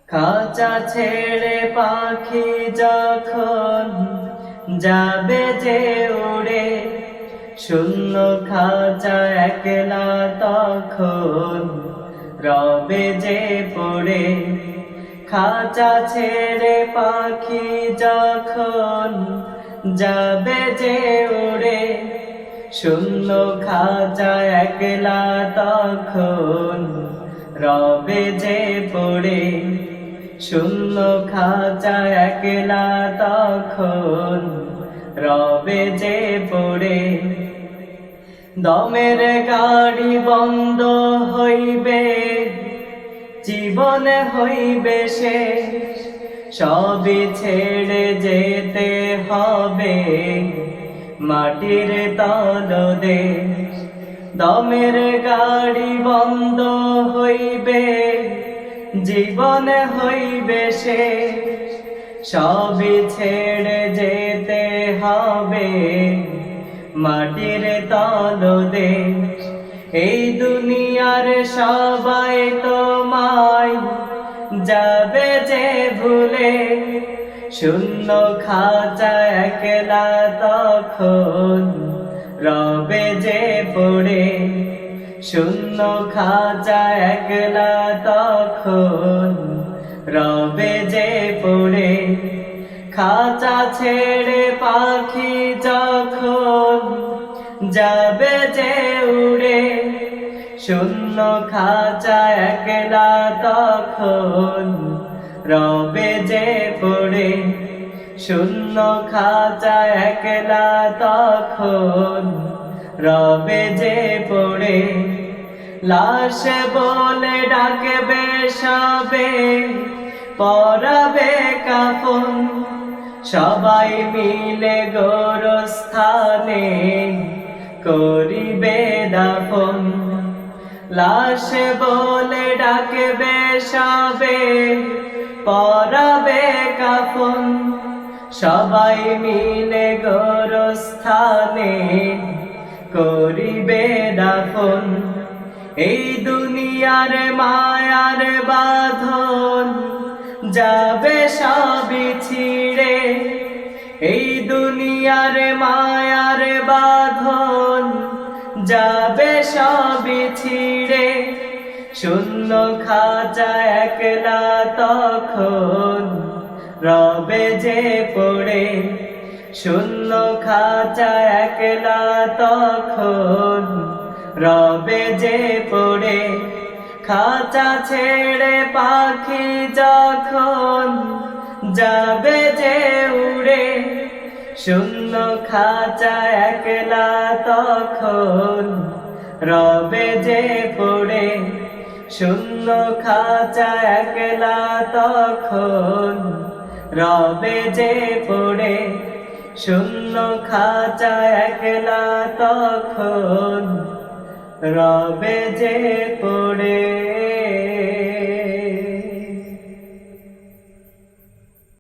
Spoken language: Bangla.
খাঁচা ছেড়ে পাখি যখন যাবে যে উড়ে, শূন্য খাঁচা একলা তখন রবে যে পড়ে। খাঁচা ছেড়ে পাখি যখন যাবে যে উড়ে, শূন্য খাঁচা একলা তখন রবে যে পড়ে। শূন্য খাঁচা একলা তখন রবে যে পড়ে। দমের গাড়ি বন্ধ হইবে, জীবনে হইবে শেষ, সবই ছেড়ে যেতে হবে মাটির তলদেশ। দমের গাড়ি বন্ধ হইবে, জীবনে হইবে শেষ, সবই ছেড়ে যেতে হবে মাটির তলদেশ। এই দুনিয়ার সবাই তোমায় যাবে যে ভুলে, শূন্য খাঁচা একলা তখন রবে যে পড়ে। শূন্য খাঁচা একলা তখন রবে যে পড়ে। খাঁচা ছেড়ে পাখি যখন যাবে যে উড়ে, শূন্য খাঁচা একলা তখন রবে যে পড়ে। শূন্য খাঁচা একলা তখন রবে যে পড়ে। লাশ বলে ডাকবে সবে, পরাবে কাফন, সবাই মিলে গোরস্থানে করিবে দাফন। লাশ বলে ডাকবে সবে, পরাবে কাফন, সবাই মিলে গোরস্থানে করিবে দাফন। এই দুনিয়ার মায়ার বাঁধন যাবে সবই ছিঁড়ে, এই দুনিয়ার মায়ার বাঁধন যাবে সবই ছিঁড়ে। শূন্য খাঁচা একলা তখন রবে যে পড়ে। শূন্য খাঁচা একলা তখন রবে যে পড়ে। খাঁচা ছেড়ে পাখি যখন যাবে যে উড়ে, শূন্য খাঁচা একলা তখন রবে যে পড়ে। শূন্য খাঁচা একলা তখন রবে যে পড়ে। শূন্য খাঁচা একলা তখন রবে যে পড়ে।